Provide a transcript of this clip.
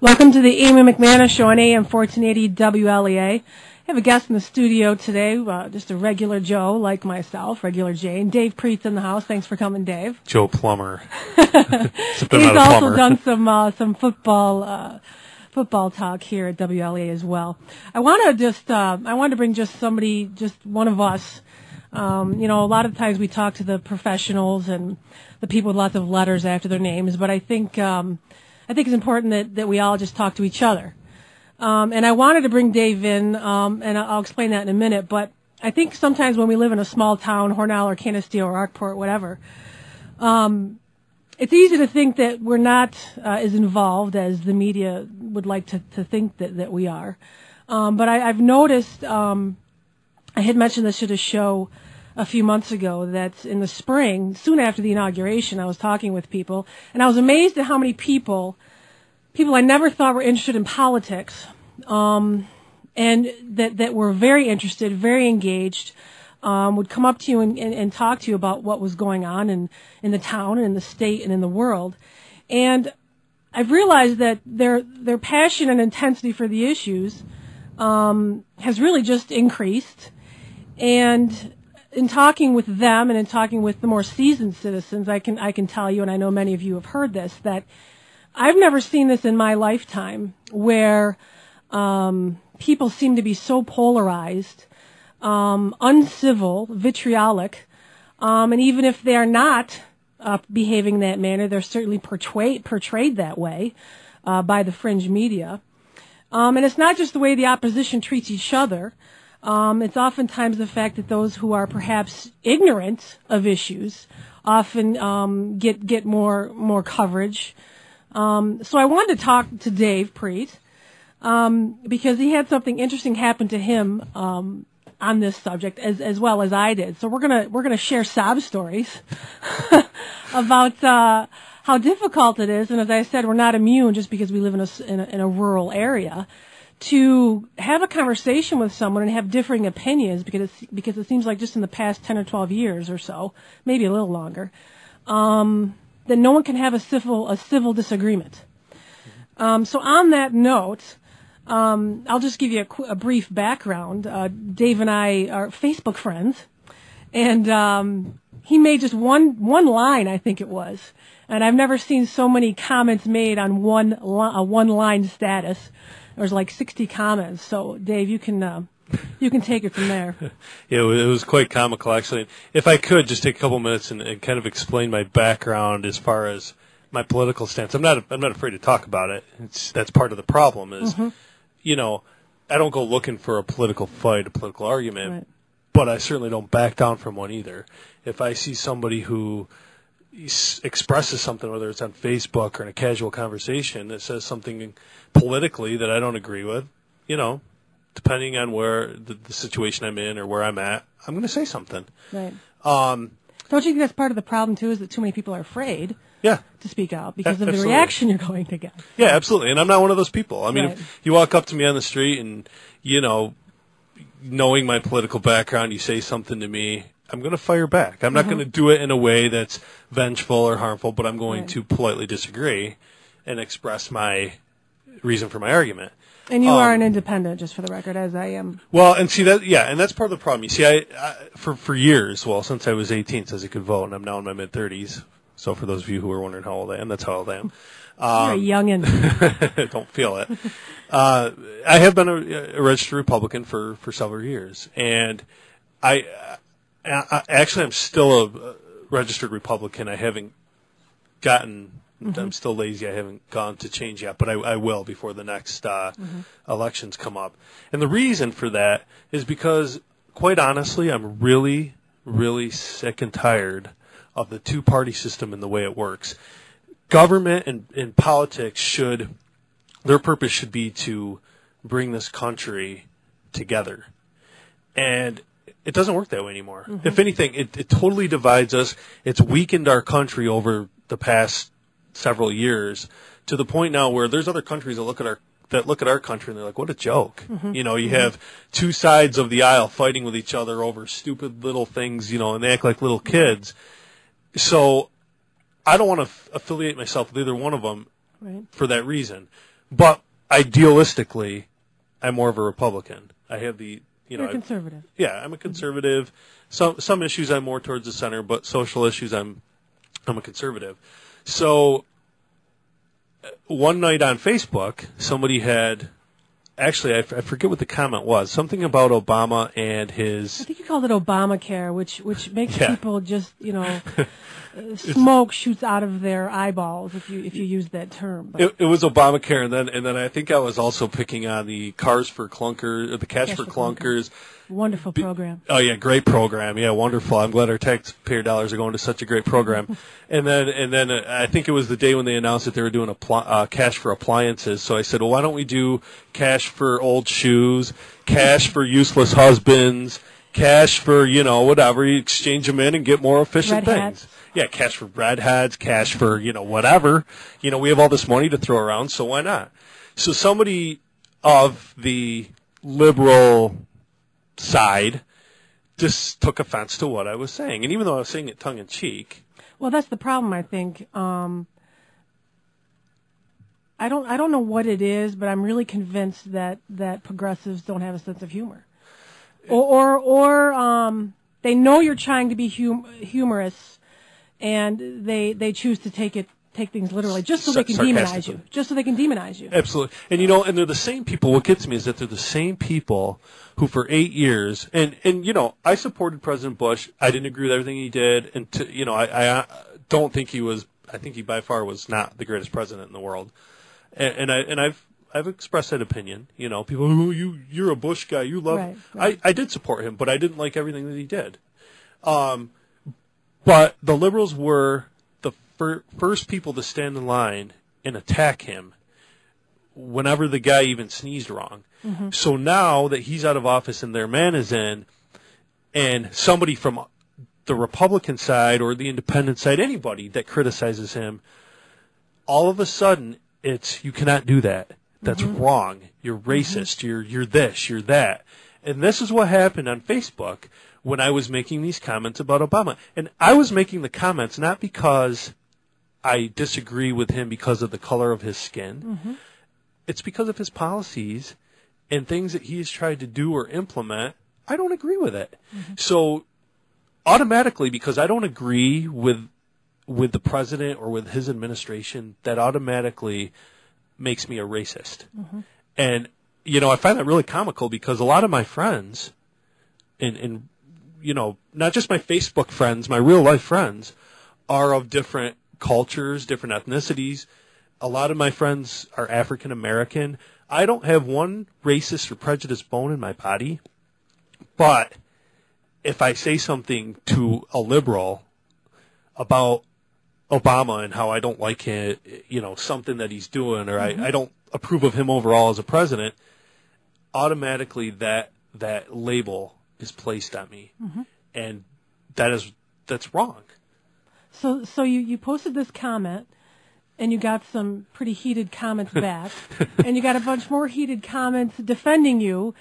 Welcome to the Amy McManus Show on AM 1480 WLEA. I have a guest in the studio today, just a regular Joe like myself, regular Jane. Dave Preet's in the house. Thanks for coming, Dave. Joe Plumber. He's also done some football talk here at WLEA as well. I wanted to bring just somebody, just one of us. A lot of times we talk to the professionals and the people with lots of letters after their names, but I think it's important that we all just talk to each other. And I wanted to bring Dave in, and I'll explain that in a minute, but I think sometimes when we live in a small town, Hornell or Canisteo or Arkport, whatever, it's easy to think that we're not as involved as the media would like to think that we are. But I've noticed, I had mentioned this at a show a few months ago, that in the spring, soon after the inauguration, I was talking with people, and I was amazed at how many people I never thought were interested in politics, and that were very interested, very engaged, would come up to you and talk to you about what was going on in the town and in the state and in the world. And I've realized that their passion and intensity for the issues has really just increased. And in talking with them and in talking with the more seasoned citizens, I can tell you, and I know many of you have heard this, that I've never seen this in my lifetime, where people seem to be so polarized, uncivil, vitriolic, and even if they're not behaving in that manner, they're certainly portrayed that way by the fringe media. And it's not just the way the opposition treats each other. It's oftentimes the fact that those who are perhaps ignorant of issues often get more coverage. So I wanted to talk to Dave Preet because he had something interesting happen to him on this subject as well as I did. So we're gonna share sob stories about how difficult it is. And as I said, we're not immune just because we live in a rural area, to have a conversation with someone and have differing opinions, because it seems like just in the past 10 or 12 years or so, maybe a little longer, that no one can have a civil disagreement. So on that note, I'll just give you a brief background. Dave and I are Facebook friends, and he made just one line, I think it was, and I've never seen so many comments made on a one line status. There was like 60 comments. So Dave, you can take it from there. Yeah, it was quite comical, actually. If I could just take a couple minutes and kind of explain my background as far as my political stance. I'm not afraid to talk about it. That's part of the problem is, I don't go looking for a political fight, a political argument, right, but I certainly don't back down from one either. If I see somebody who expresses something, whether it's on Facebook or in a casual conversation, that says something politically that I don't agree with, depending on where the situation I'm in or where I'm at, I'm going to say something. Right. Don't you think that's part of the problem, too, is that too many people are afraid to speak out because of the reaction you're going to get? Yeah, absolutely. And I'm not one of those people. I mean, right, if you walk up to me on the street and, knowing my political background, you say something to me, I'm going to fire back. I'm not going to do it in a way that's vengeful or harmful, but I'm going to politely disagree and express my reason for my argument. And you are an independent, just for the record, as I am. Well, and see that, and that's part of the problem. You see, I for years, since I was 18, says I could vote, and I'm now in my mid-30s. So for those of you who are wondering how old I am, that's how old I am. You're a youngin'. Don't feel it. I have been a registered Republican for several years, and actually, I'm still a registered Republican. I haven't gotten. I'm still lazy. I haven't gone to change yet, but I will before the next elections come up. And the reason for that is because, quite honestly, I'm really, really sick and tired of the two-party system and the way it works. Government and politics their purpose should be to bring this country together. And it doesn't work that way anymore. If anything, it totally divides us. It's weakened our country over the past several years to the point now where there's other countries that look at our country and they're like, what a joke. You have two sides of the aisle fighting with each other over stupid little things, and they act like little kids. So I don't want to affiliate myself with either one of them for that reason. But idealistically, I'm more of a Republican. I have the, You're conservative. Yeah, I'm a conservative. Some issues I'm more towards the center, but social issues I'm a conservative. So one night on Facebook, somebody had, actually I forget what the comment was, something about Obama and his. I think you called it Obamacare, which makes people just, smoke shoots out of their eyeballs if you use that term. It was Obamacare, and then I think I was also picking on the Cars for Clunkers, the Cash for Clunkers. Wonderful program. Oh yeah, great program. Yeah, wonderful. I'm glad our taxpayer dollars are going to such a great program. and then I think it was the day when they announced that they were doing cash for appliances. So I said, well, why don't we do cash for old shoes, cash for useless husbands, cash for whatever. You exchange them in and get more efficient red things. Hats. Yeah, cash for redheads, cash for whatever. We have all this money to throw around, so why not? So somebody of the liberal side just took offense to what I was saying. And even though I was saying it tongue in cheek. Well, that's the problem, I think. I don't know what it is, but I'm really convinced that progressives don't have a sense of humor. Or they know you're trying to be humorous, and they choose to take things literally just so they can demonize you. Just so they can demonize you. Absolutely. And and they're the same people. What gets me is that they're the same people who for 8 years, and I supported President Bush. I didn't agree with everything he did, and I don't think he was. I think he by far was not the greatest president in the world. And I've expressed that opinion. People, oh, you're a Bush guy. You love. Right. I did support him, but I didn't like everything that he did. But the liberals were the first people to stand in line and attack him whenever the guy even sneezed wrong. Mm-hmm. So now that he's out of office and their man is in, and somebody from the Republican side or the independent side, anybody that criticizes him, all of a sudden it's, you cannot do that. That's wrong. You're racist. You're this. You're that. And this is what happened on Facebook when I was making these comments about Obama. And I was making the comments not because I disagree with him because of the color of his skin. Mm-hmm. It's because of his policies and things that he has tried to do or implement. I don't agree with it. Mm-hmm. So automatically, because I don't agree with the president or with his administration, that automatically makes me a racist. Mm-hmm. And, I find that really comical because a lot of my friends, and not just my Facebook friends, my real life friends, are of different cultures, different ethnicities. A lot of my friends are African American. I don't have one racist or prejudiced bone in my body, but if I say something to a liberal about Obama and how I don't like it, something that he's doing, or I don't approve of him overall as a president, automatically that label is placed on me. Mm-hmm. And that's wrong. So you posted this comment, and you got some pretty heated comments back, and you got a bunch more heated comments defending you.